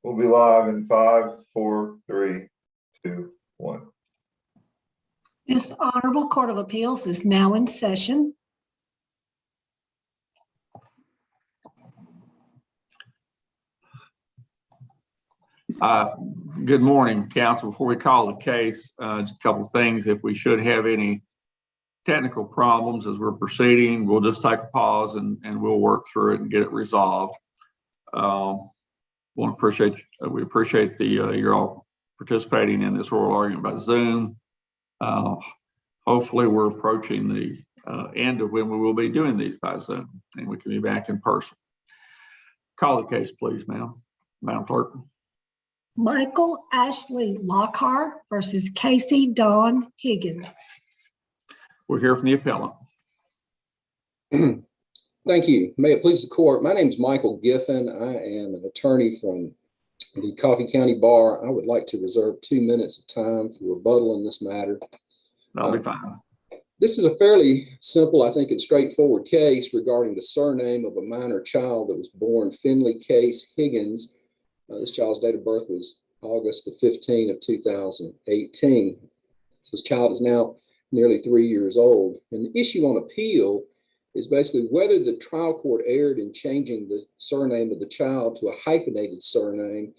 We'll be live in 5, 4, 3, 2, 1. This Honorable Court of Appeals is now in session. Good morning, counsel. Before we call the case, just a couple of things. If we should have any technical problems as we're proceeding, we'll just take a pause and we'll work through it and get it resolved. We appreciate you're all participating in this oral argument by Zoom. Hopefully we're approaching the end of when we will be doing these by Zoom and we can be back in person. Call the case, please, ma'am. Madam Clerk. Michael Ashley Lockhart versus Casey Dawn Higgins. We'll hear from the appellant. Thank you. May it please the court. My name is Michael Giffen. I am an attorney from the Coffee County Bar. I would like to reserve 2 minutes of time for rebuttal in this matter. That'll be fine. This is a fairly simple, I think, and straightforward case regarding the surname of a minor child that was born Finley Case Higgins. This child's date of birth was August the 15th of 2018. This child is now nearly 3 years old. And the issue on appeal is basically whether the trial court erred in changing the surname of the child to a hyphenated surname,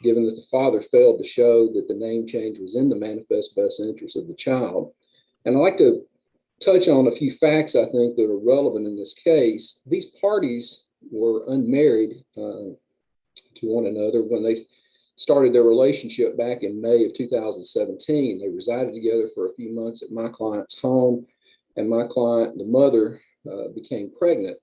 given that the father failed to show that the name change was in the manifest best interest of the child. And I'd like to touch on a few facts, I think, that are relevant in this case. These parties were unmarried to one another when they started their relationship back in May of 2017. They resided together for a few months at my client's home, and my client, the mother, became pregnant.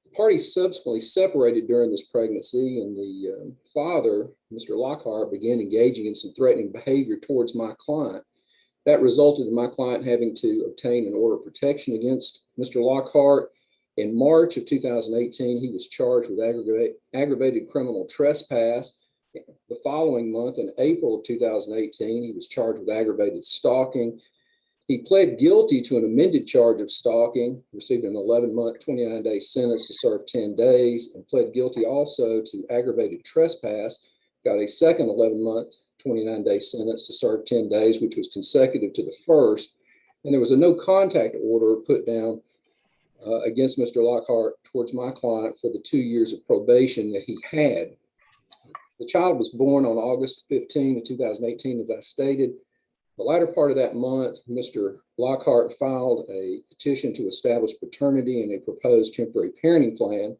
The parties subsequently separated during this pregnancy, and the father, Mr. Lockhart, began engaging in some threatening behavior towards my client. That resulted in my client having to obtain an order of protection against Mr. Lockhart. In March of 2018, he was charged with aggravated criminal trespass. The following month, in April of 2018, he was charged with aggravated stalking. He pled guilty to an amended charge of stalking, received an 11-month, 29-day sentence to serve 10 days, and pled guilty also to aggravated trespass, got a second 11-month, 29-day sentence to serve 10 days, which was consecutive to the first. And there was a no contact order put down against Mr. Lockhart towards my client for the 2 years of probation that he had. The child was born on August 15 of 2018, as I stated. The latter part of that month, Mr. Lockhart filed a petition to establish paternity and a proposed temporary parenting plan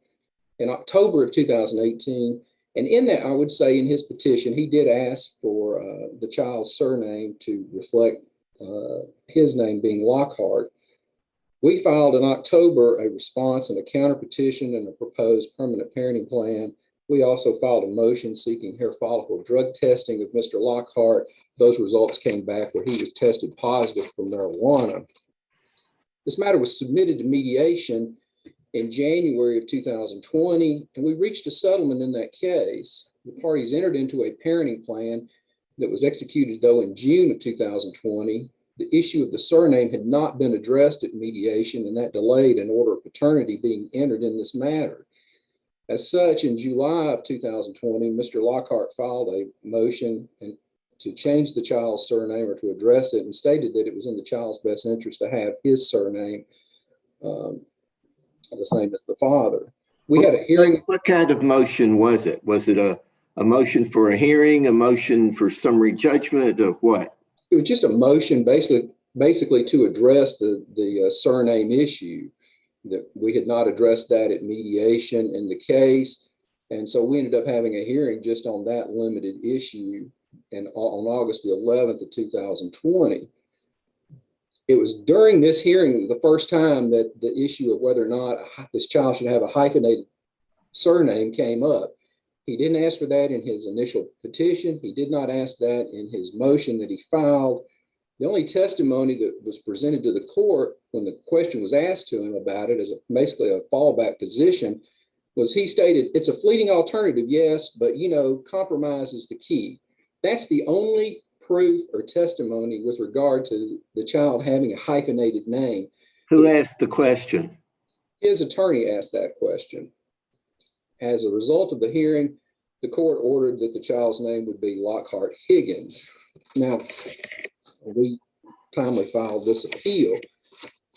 in October of 2018. And in that, I would say in his petition, he did ask for the child's surname to reflect his name being Lockhart. We filed in October a response and a counter petition and a proposed permanent parenting plan. We also filed a motion seeking hair follicle drug testing of Mr. Lockhart. Those results came back where he was tested positive for marijuana. This matter was submitted to mediation in January of 2020, and we reached a settlement in that case. The parties entered into a parenting plan that was executed, though, in June of 2020. The issue of the surname had not been addressed at mediation, and that delayed an order of paternity being entered in this matter. As such, in July of 2020, Mr. Lockhart filed a motion to change the child's surname or to address it, and stated that it was in the child's best interest to have his surname the same as the father. We had a hearing. What kind of motion was it? Was it a motion for a hearing, a motion for summary judgment, or what? It was just a motion basically to address the surname issue. That we had not addressed that at mediation in the case. And so we ended up having a hearing just on that limited issue and on August the 11th of 2020. It was during this hearing the first time that the issue of whether or not this child should have a hyphenated surname came up. He didn't ask for that in his initial petition. He did not ask that in his motion that he filed. The only testimony that was presented to the court when the question was asked to him about it as basically a fallback position was he stated, it's a fleeting alternative, yes, but compromise is the key. That's the only proof or testimony with regard to the child having a hyphenated name. Who asked the question? His attorney asked that question. As a result of the hearing, the court ordered that the child's name would be Lockhart Higgins. Now, we timely filed this appeal.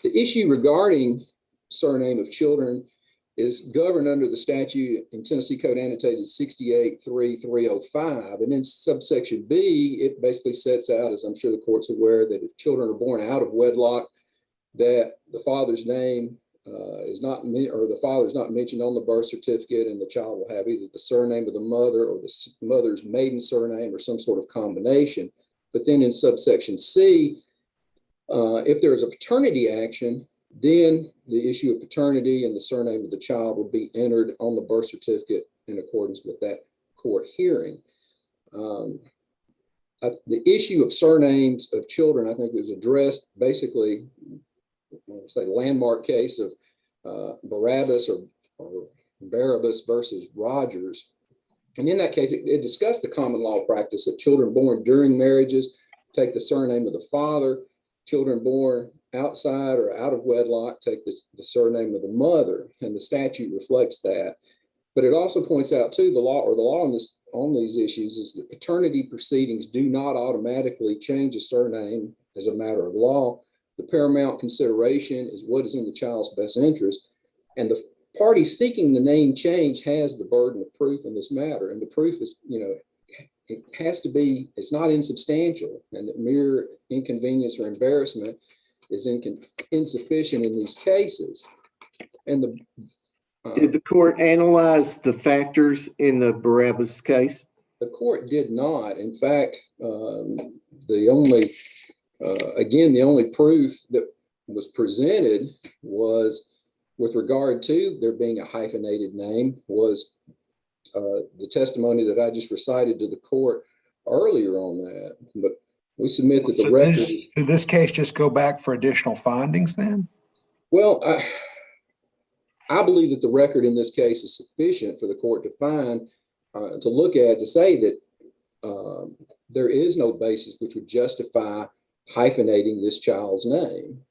The issue regarding surname of children is governed under the statute in Tennessee Code Annotated 68-3305. And in subsection B, it basically sets out, as I'm sure the court's aware, that if children are born out of wedlock, that the father's name is not, or the father is not mentioned on the birth certificate, and the child will have either the surname of the mother or the mother's maiden surname or some sort of combination. But then in subsection C, if there is a paternity action, then the issue of paternity and the surname of the child will be entered on the birth certificate in accordance with that court hearing. The issue of surnames of children, I think, was addressed basically, say, landmark case of Barabbas or Barabbas versus Rogers. And in that case, it discussed the common law practice that children born during marriages take the surname of the father. Children born outside or out of wedlock take the surname of the mother, and the statute reflects that. But it also points out too, the law on these issues is that paternity proceedings do not automatically change a surname as a matter of law. The paramount consideration is what is in the child's best interest, and the party seeking the name change has the burden of proof in this matter, and the proof is, it has to be, it's not insubstantial, and that mere inconvenience or embarrassment is insufficient in these cases. And did the court analyze the factors in the Barabbas case? The court did not. In fact, the only proof that was presented was with regard to there being a hyphenated name was the testimony that I just recited to the court earlier on that. But we submit that the record. Did this case just go back for additional findings then? Well, I believe that the record in this case is sufficient for the court to find, to look at, to say that there is no basis which would justify hyphenating this child's name.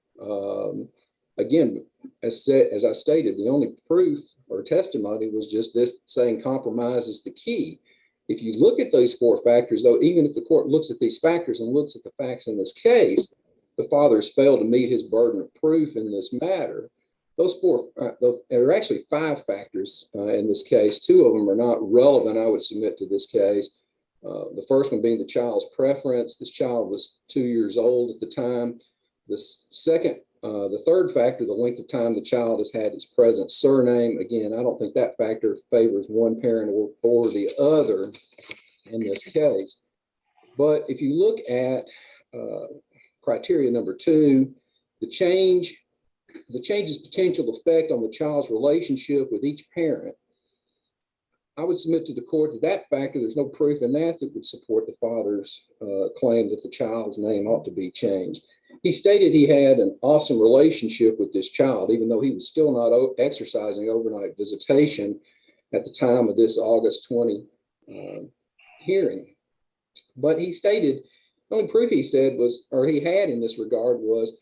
Again, as I stated, the only proof or testimony was just this saying compromise is the key. If you look at those four factors, though, even if the court looks at these factors and looks at the facts in this case, the father has failed to meet his burden of proof in this matter. Those four, there are actually five factors in this case. Two of them are not relevant, I would submit, to this case. The first one being the child's preference. This child was 2 years old at the time. The third factor, the length of time the child has had its present surname. Again, I don't think that factor favors one parent or the other in this case. But if you look at criteria number 2, the change's potential effect on the child's relationship with each parent, I would submit to the court that factor, there's no proof in that would support the father's claim that the child's name ought to be changed. He stated he had an awesome relationship with this child, even though he was still not exercising overnight visitation at the time of this August 20 hearing. But he stated, the only proof he said was, or he had in this regard was,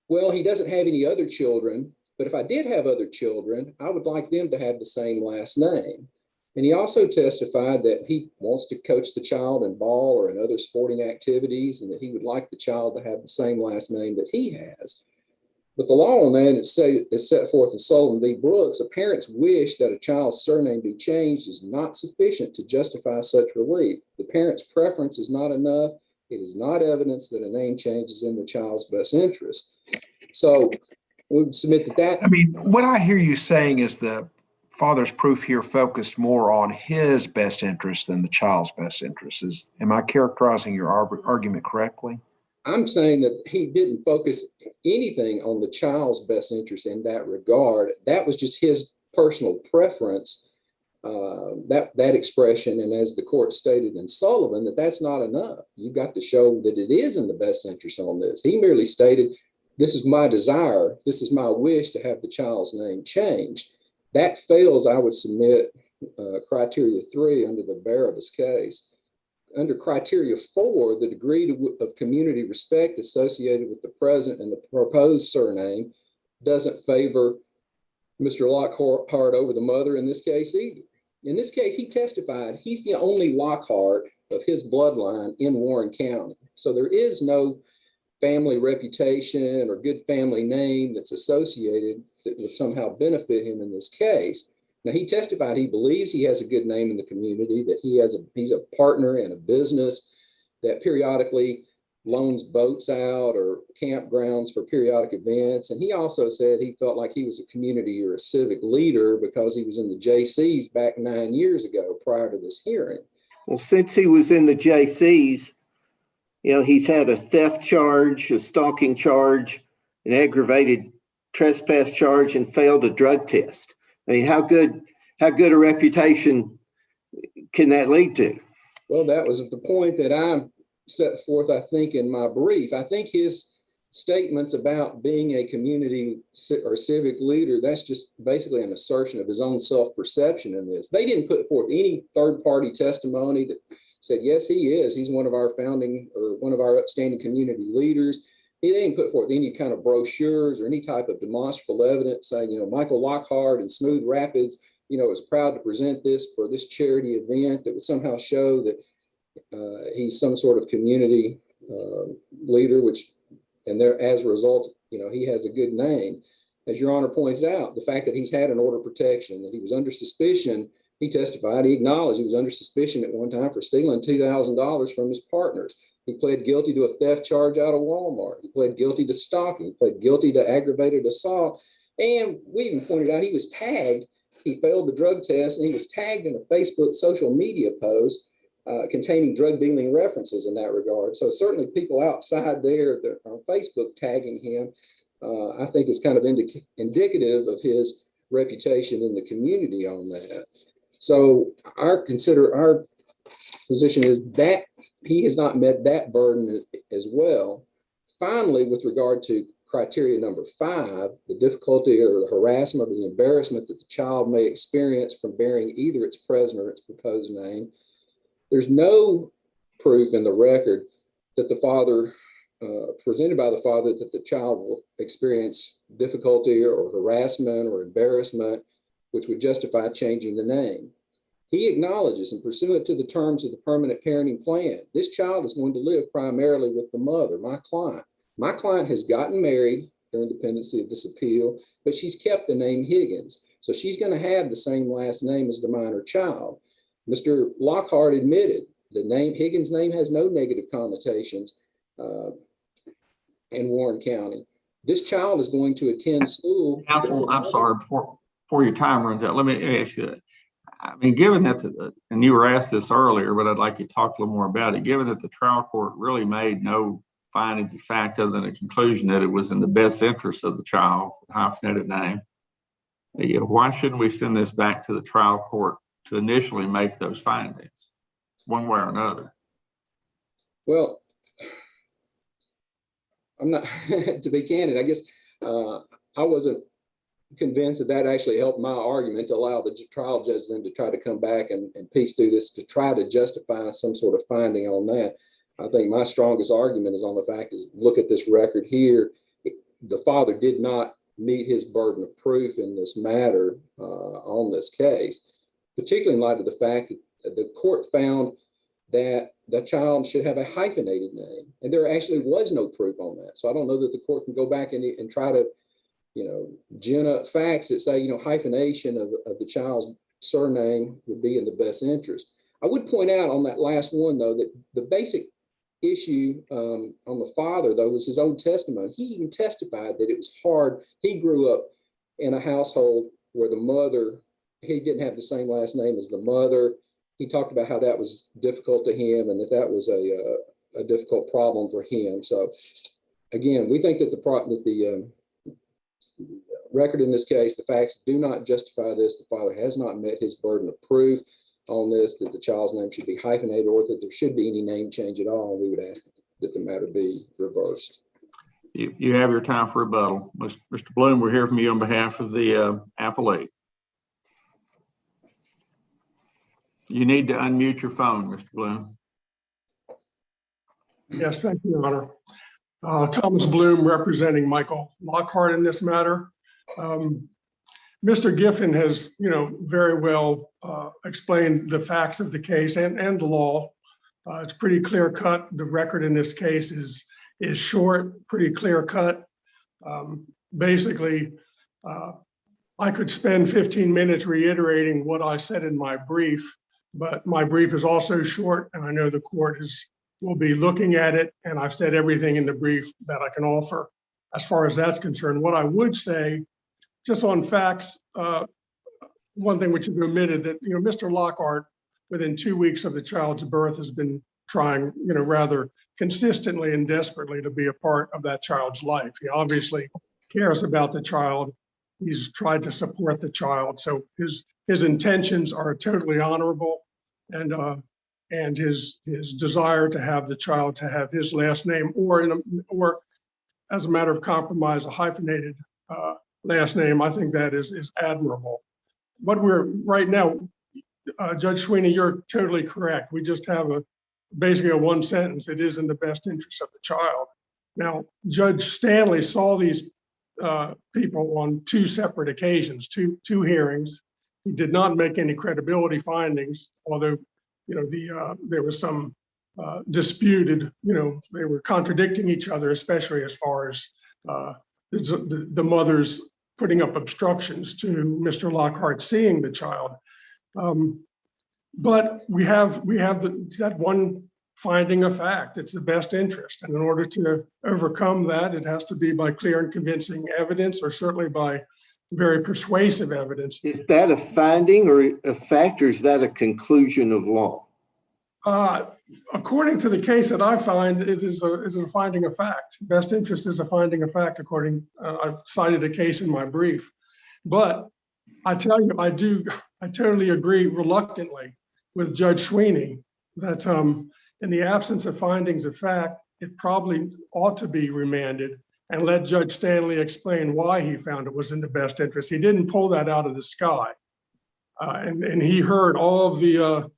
well, he doesn't have any other children, but if I did have other children, I would like them to have the same last name. And he also testified that he wants to coach the child in ball or in other sporting activities, and that he would like the child to have the same last name that he has. But the law on that is set forth in Sullivan v. Brooks. A parent's wish that a child's surname be changed is not sufficient to justify such relief. The parent's preference is not enough. It is not evidence that a name change is in the child's best interest. So we would submit that. I mean, what I hear you saying is the father's proof here focused more on his best interest than the child's best interest. Am I characterizing your argument correctly? I'm saying that he didn't focus anything on the child's best interest in that regard. That was just his personal preference, that expression. And as the court stated in Sullivan, that's not enough. You've got to show that it is in the best interest on this. He merely stated, this is my desire, this is my wish to have the child's name changed. That fails, I would submit, criteria 3 under the Barabbas case. Under criteria 4, the degree of community respect associated with the present and the proposed surname doesn't favor Mr. Lockhart over the mother in this case either. In this case, he testified he's the only Lockhart of his bloodline in Warren County. So there is no family reputation or good family name that's associated that would somehow benefit him in this case. Now, he testified he believes he has a good name in the community, that he's a partner in a business that periodically loans boats out or campgrounds for periodic events. And he also said he felt like he was a community or a civic leader because he was in the JCs back 9 years ago prior to this hearing. Well, since he was in the JCs, you know, he's had a theft charge, a stalking charge, an aggravated trespass charge, and failed a drug test. I mean, how good a reputation can that lead to? Well, that was the point that I set forth, I think, in my brief. I think his statements about being a community or civic leader, that's just basically an assertion of his own self-perception in this. They didn't put forth any third-party testimony that said, yes, he is. He's one of our founding or one of our upstanding community leaders. He didn't put forth any kind of brochures or any type of demonstrable evidence saying, you know, Michael Lockhart in Smooth Rapids, you know, is proud to present this for this charity event that would somehow show that he's some sort of community leader, and there, as a result, you know, he has a good name. As Your Honor points out, the fact that he's had an order of protection, that he was under suspicion, he testified, he acknowledged he was under suspicion at one time for stealing $2,000 from his partners. He pled guilty to a theft charge out of Walmart. He pled guilty to stalking. He pled guilty to aggravated assault. And we even pointed out he was tagged. He failed the drug test, and he was tagged in a Facebook social media post containing drug dealing references in that regard. So certainly people outside there that are on Facebook tagging him, I think is kind of indicative of his reputation in the community on that. So our position is that he has not met that burden as well. Finally, with regard to criteria number 5, the difficulty or the harassment or the embarrassment that the child may experience from bearing either its present or its proposed name, there's no proof in the record that the father, presented by the father, that the child will experience difficulty or harassment or embarrassment, which would justify changing the name. He acknowledges, and pursuant to the terms of the permanent parenting plan, this child is going to live primarily with the mother, my client. My client has gotten married during the pendency of this appeal, but she's kept the name Higgins. So she's going to have the same last name as the minor child. Mr. Lockhart admitted the name Higgins' name has no negative connotations in Warren County. This child is going to attend school. Counsel, I'm sorry, before your time runs out, let me ask you that. I mean, given that, and you were asked this earlier, but I'd like you to talk a little more about it. Given that the trial court really made no findings of fact other than a conclusion that it was in the best interest of the child, the hyphenated name, why shouldn't we send this back to the trial court to initially make those findings, one way or another? Well, I'm not, to be candid, I guess I wasn't convinced that actually helped my argument to allow the trial judge then to try to come back and piece through this to try to justify some sort of finding on that. I think my strongest argument is on the fact is, look at this record here. The father did not meet his burden of proof in this matter on this case, particularly in light of the fact that the court found that the child should have a hyphenated name, and there actually was no proof on that. So I don't know that the court can go back and try to, gin up facts that say, hyphenation of the child's surname would be in the best interest. I would point out on that last one, though, that the basic issue on the father, though, was his own testimony. He even testified that it was hard. He grew up in a household where the mother, he didn't have the same last name as the mother. He talked about how that was difficult to him and that was a difficult problem for him. So again, we think that the record in this case, the facts do not justify this. The father has not met his burden of proof on this, that the child's name should be hyphenated or that there should be any name change at all. We would ask that the matter be reversed. You have your time for rebuttal. Mr. Bloom, we're here from you on behalf of the appellate. You need to unmute your phone, Mr. Bloom. Yes, thank you, Your Honor. Thomas Bloom representing Michael Lockhart in this matter. Mr. Giffen has, very well explained the facts of the case and the law. It's pretty clear cut. The record in this case is short, pretty clear cut. Basically, I could spend 15 minutes reiterating what I said in my brief, but my brief is also short, and I know the court will be looking at it, and I've said everything in the brief that I can offer as far as that's concerned. What I would say, just on facts, one thing which you omitted, that Mr. Lockhart, within 2 weeks of the child's birth, has been trying, rather consistently and desperately to be a part of that child's life. He obviously cares about the child. He's tried to support the child. So his intentions are totally honorable, and his desire to have the child to have his last name, or as a matter of compromise, a hyphenated last name, I think that is admirable. What we're right now, Judge Sweeney, you're totally correct. We just have basically a one sentence. It is in the best interest of the child. Now, Judge Stanley saw these people on 2 separate occasions, two hearings. He did not make any credibility findings, although there was some disputed. They were contradicting each other, especially as far as the mother's putting up obstructions to Mr. Lockhart seeing the child. But we have that one finding of fact. It's the best interest. And in order to overcome that, it has to be by clear and convincing evidence, or certainly by very persuasive evidence. Is that a finding or a fact, or is that a conclusion of law? According to the case that I find, it is a finding of fact. Best interest is a finding of fact, according, I've cited a case in my brief. But I tell you, I totally agree reluctantly with Judge Sweeney that in the absence of findings of fact, it probably ought to be remanded and let Judge Stanley explain why he found it was in the best interest. He didn't pull that out of the sky. And he heard all of the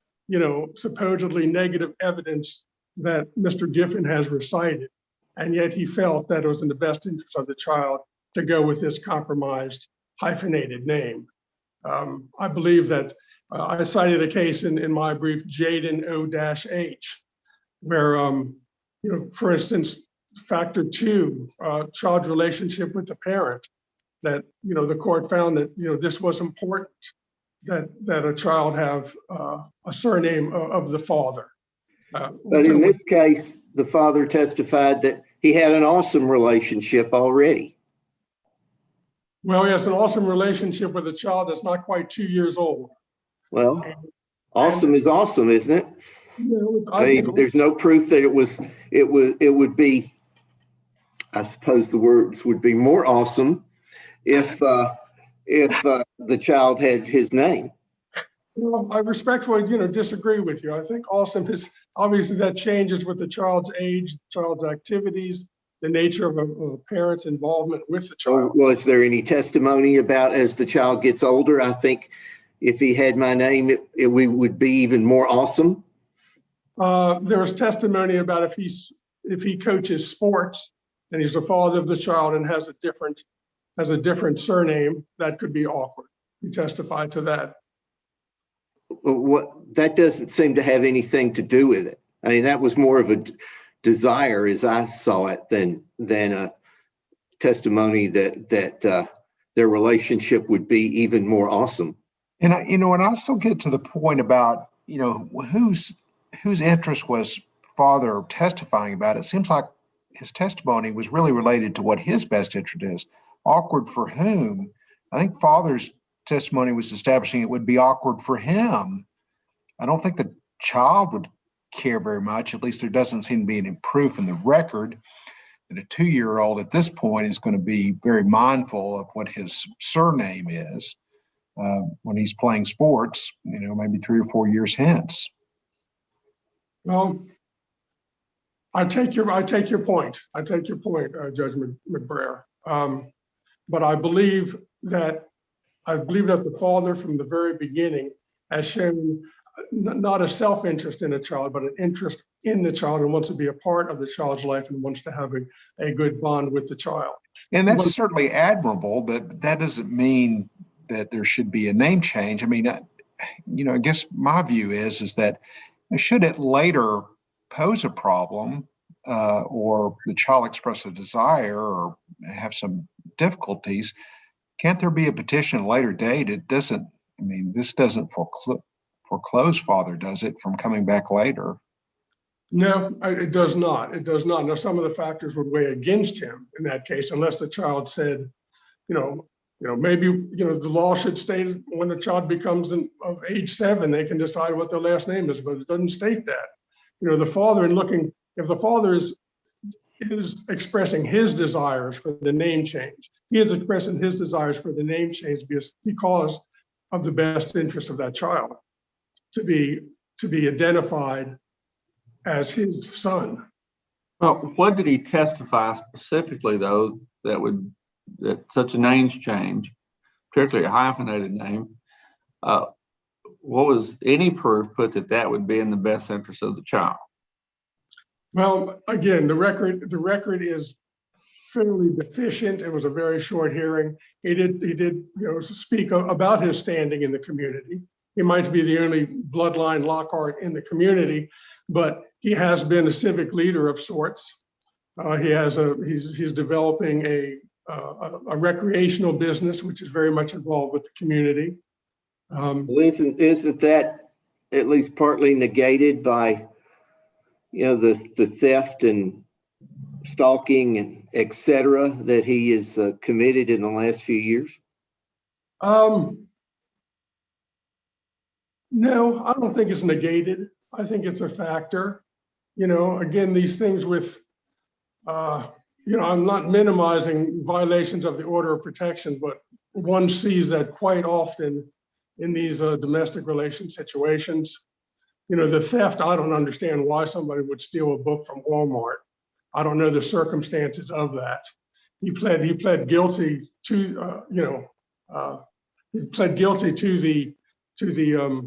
supposedly negative evidence that Mr. Giffen has recited. And yet he felt that it was in the best interest of the child to go with this compromised hyphenated name. I believe that I cited a case in my brief, Jaden O-H, where, for instance, factor 2, child relationship with the parent, that, the court found that, this was important, that a child have a surname of the father. But in this case, the father testified that he had an awesome relationship already. Well, he has an awesome relationship with a child that's not quite 2 years old. Well, awesome is awesome, isn't it? There's no proof that it would be, I suppose the words would be more awesome if the child had his name. Well, I respectfully, disagree with you. I think awesome is obviously that changes with the child's age, child's activities, the nature of a parent's involvement with the child. Was there any testimony about as the child gets older? I think if he had my name, it would be even more awesome. There was testimony about if he coaches sports and he's the father of the child and has a different surname, that could be awkward. He testified to that. That doesn't seem to have anything to do with it. I mean, that was more of a desire, as I saw it, than a testimony that their relationship would be even more awesome. And I still get to the point about whose interest was father testifying about. It seems like his testimony was really related to what his best interest is. Awkward for whom? I think father's testimony was establishing it would be awkward for him. I don't think the child would care very much. At least there doesn't seem to be any proof in the record that a 2-year-old at this point is going to be very mindful of what his surname is when he's playing sports, maybe 3 or 4 years hence. Well, I take your point. Judge McBrayer. But I believe that the father from the very beginning has shown not a self-interest in a child, but an interest in the child and wants to be a part of the child's life and wants to have a good bond with the child. And that's certainly admirable, but that doesn't mean that there should be a name change. I mean, I guess my view is that should it later pose a problem, or the child express a desire or have some difficulties, can't there be a petition at a later date? This doesn't foreclose father, does it, from coming back later? No, it does not. It does not. Now, some of the factors would weigh against him in that case, unless the child said, maybe, the law should state when the child becomes of age 7, they can decide what their last name is, but it doesn't state that. The father if the father is expressing his desires for the name change, he is expressing his desires for the name change because of the best interest of that child to be identified as his son. Well, what did he testify specifically, though, that such a name's change, particularly a hyphenated name, what was any proof put that would be in the best interest of the child? Well, again, the record is fairly deficient. It was a very short hearing. He did speak about his standing in the community. He might be the only bloodline Lockhart in the community, but he has been a civic leader of sorts. He's developing a recreational business, which is very much involved with the community. Isn't that at least partly negated by, the theft and stalking and et cetera that he has committed in the last few years? No, I don't think it's negated. I think it's a factor. Again, these things with, I'm not minimizing violations of the order of protection, but one sees that quite often in these domestic relation situations. The theft, I don't understand why somebody would steal a book from Walmart. I don't know the circumstances of that. He pled guilty to, the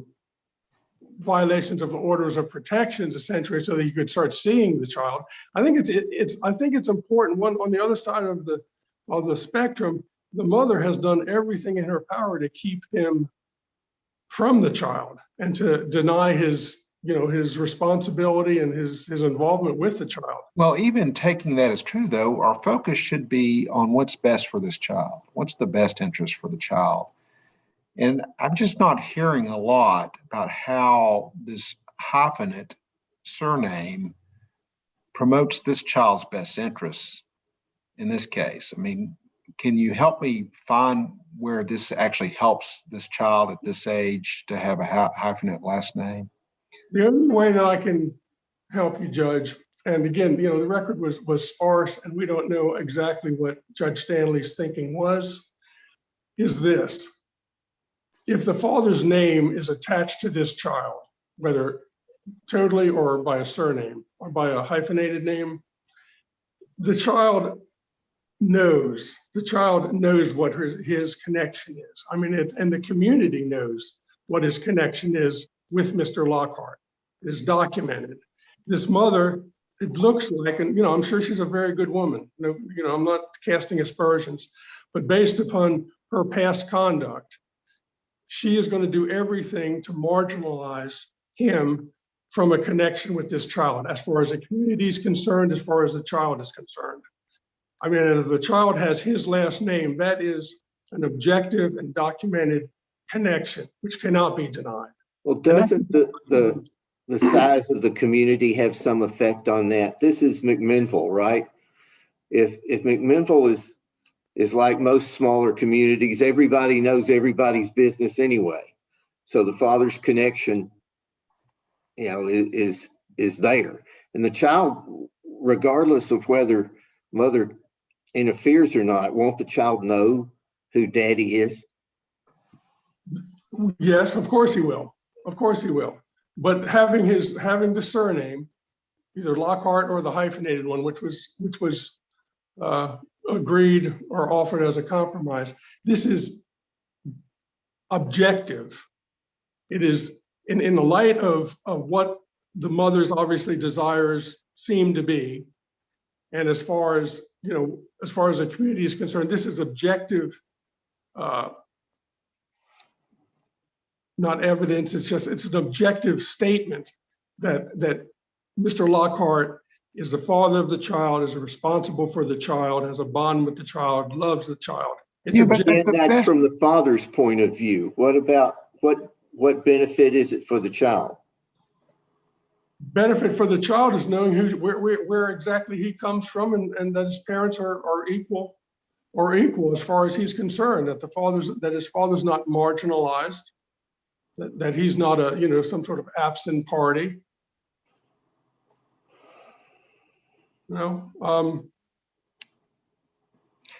violations of the orders of protections, essentially, so that you could start seeing the child. I think it's important. One on the other side of the spectrum, the mother has done everything in her power to keep him from the child and to deny his responsibility and his involvement with the child. Well, even taking that as true, though, our focus should be on what's best for this child. What's the best interest for the child? And I'm just not hearing a lot about how this hyphenate surname promotes this child's best interests in this case. I mean, can you help me find where this actually helps this child at this age to have a hyphenate last name? The only way that I can help you, Judge, and again, the record was sparse and we don't know exactly what Judge Stanley's thinking was, is this. If the father's name is attached to this child, whether totally or by a surname or by a hyphenated name, the child knows what his connection is. I mean, and the community knows what his connection is with Mr. Lockhart. It is documented. This mother, it looks like, and I'm sure she's a very good woman. I'm not casting aspersions, but based upon her past conduct, she is going to do everything to marginalize him from a connection with this child, as far as the community is concerned, as far as the child is concerned. I mean, if the child has his last name, that is an objective and documented connection, which cannot be denied. Well, doesn't the size of the community have some effect on that? This is McMinnville, right? If McMinnville is like most smaller communities, everybody knows everybody's business anyway. So the father's connection, is there. And the child, regardless of whether mother interferes or not, won't the child know who daddy is? Yes, of course he will. Of course he will. But having the surname, either Lockhart or the hyphenated one, which was agreed or offered as a compromise, this is objective. It is in the light of what the mother's obviously desires seem to be, and as far as the community is concerned, this is objective not evidence. It's an objective statement that Mr. Lockhart is the father of the child, is responsible for the child, has a bond with the child, loves the child. It's Yeah, but objective. And that's from the father's point of view. What about, what benefit is it for the child? Benefit for the child is knowing where exactly he comes from, and that his parents are equal as far as he's concerned, that his father's not marginalized, that he's not some sort of absent party. Again,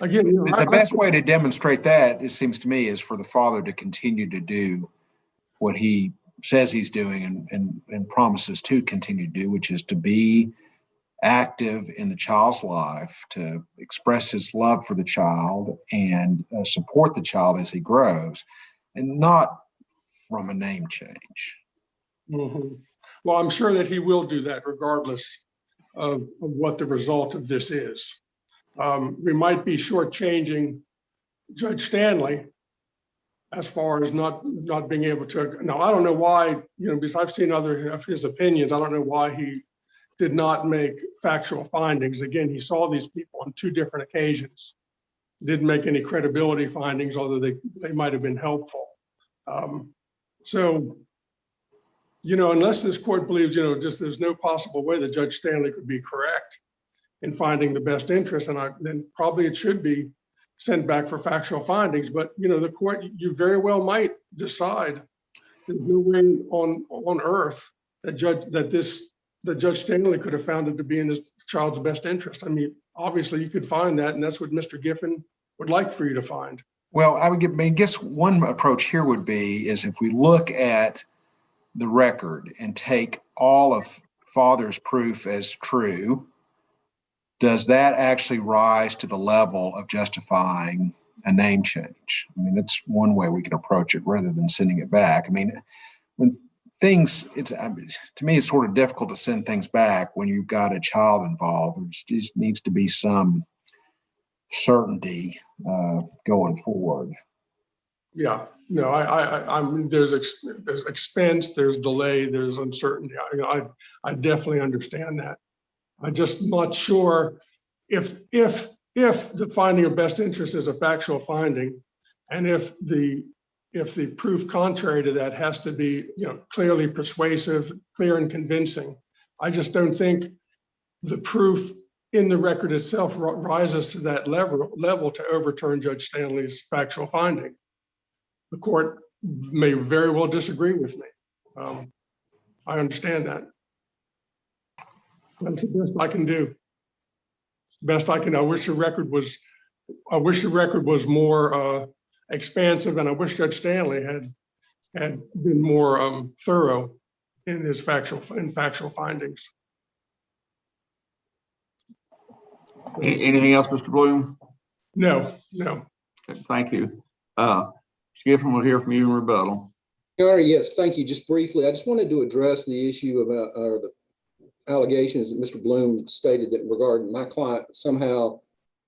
the best way to demonstrate that, it seems to me, is for the father to continue to do what he says he's doing and promises to continue to do, which is to be active in the child's life, to express his love for the child and support the child as he grows, and not from a name change. Mm-hmm. Well, I'm sure that he will do that regardless of what the result of this is. We might be shortchanging Judge Stanley as far as not being able to. Now, I don't know why, because I've seen other of his opinions, I don't know why he did not make factual findings. Again, he saw these people on 2 different occasions. Didn't make any credibility findings, although they might have been helpful. So, unless this court believes, just there's no possible way that Judge Stanley could be correct in finding the best interest, and then probably it should be sent back for factual findings. But the court, you very well might decide there's no way on earth that Judge Stanley could have found it to be in his child's best interest. I mean, obviously you could find that, and that's what Mr. Giffen would like for you to find. Well, I guess one approach here would be is if we look at the record and take all of father's proof as true, does that actually rise to the level of justifying a name change? I mean, that's one way we can approach it rather than sending it back. I mean, when to me, it's sort of difficult to send things back when you've got a child involved. There just needs to be some certainty going forward. Yeah, no, I mean, there's expense, there's delay, there's uncertainty. I definitely understand that. I'm just not sure if the finding of best interest is a factual finding, and if the proof contrary to that has to be clearly persuasive, clear and convincing. I just don't think the proof in the record itself rises to that level to overturn Judge Stanley's factual finding. The court may very well disagree with me. I understand that. That's the best I can do. Best I can. I wish the record was more expansive, and I wish Judge Stanley had been more thorough in his factual findings. Anything else, Mr. Bloom? No. Okay, thank you. Mr. Giffen, we'll hear from you in rebuttal. Your Honor, yes, thank you. Just briefly, I just wanted to address the issue about the allegations that Mr. Bloom stated that regarding my client somehow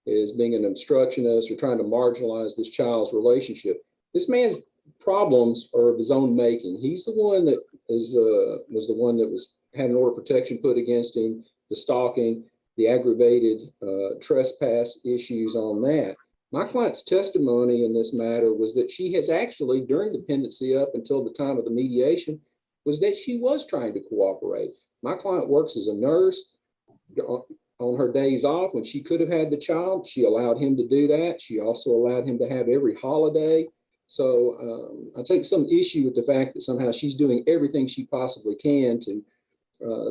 is being an obstructionist or trying to marginalize this child's relationship. This man's problems are of his own making. He's the one that was the one that had an order of protection put against him, the stalking, the aggravated trespass issues on that. My client's testimony in this matter was that she has actually, during the pendency up until the time of the mediation, was that she was trying to cooperate. My client works as a nurse. On her days off, when she could have had the child, she allowed him to do that. She also allowed him to have every holiday. So I take some issue with the fact that somehow she's doing everything she possibly can to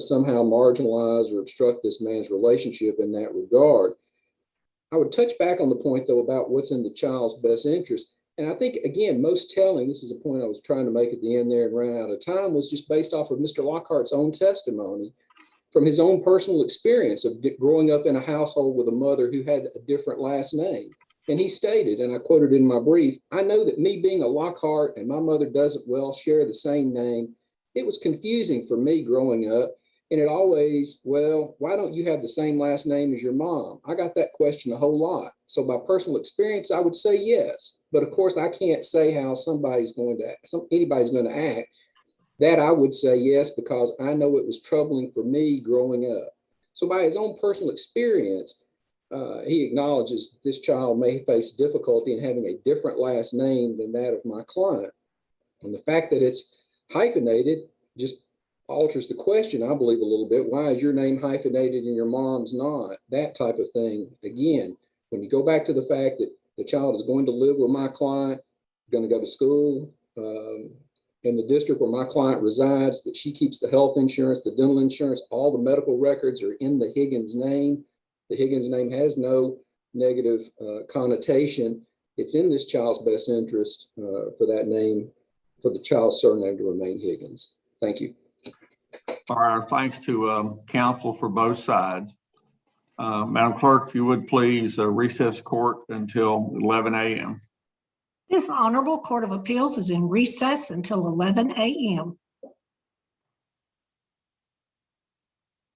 somehow marginalize or obstruct this man's relationship in that regard. I would touch back on the point, though, about what's in the child's best interest. And I think, again, most telling, this is a point I was trying to make at the end there and ran out of time, was just based off of Mr. Lockhart's own testimony from his own personal experience of growing up in a household with a mother who had a different last name. And he stated, and I quoted in my brief, "I know that me being a Lockhart and my mother doesn't well share the same name. It was confusing for me growing up. And it always, well, why don't you have the same last name as your mom? I got that question a whole lot. So by personal experience, I would say yes. But of course, I can't say how anybody's going to act. That I would say yes, because I know it was troubling for me growing up. So by his own personal experience, he acknowledges this child may face difficulty in having a different last name than that of my client. And the fact that it's hyphenated just alters the question, I believe, a little bit. Why is your name hyphenated and your mom's not? That type of thing. Again, when you go back to the fact that the child is going to live with my client, going to go to school in the district where my client resides, that she keeps the health insurance, the dental insurance, all the medical records are in the Higgins name. The Higgins name has no negative connotation. It's in this child's best interest for that name, for the child's surname to remain Higgins. Thank you. All right, thanks to counsel for both sides. Madam Clerk, if you would please recess court until 11 a.m. This Honorable Court of Appeals is in recess until 11 a.m.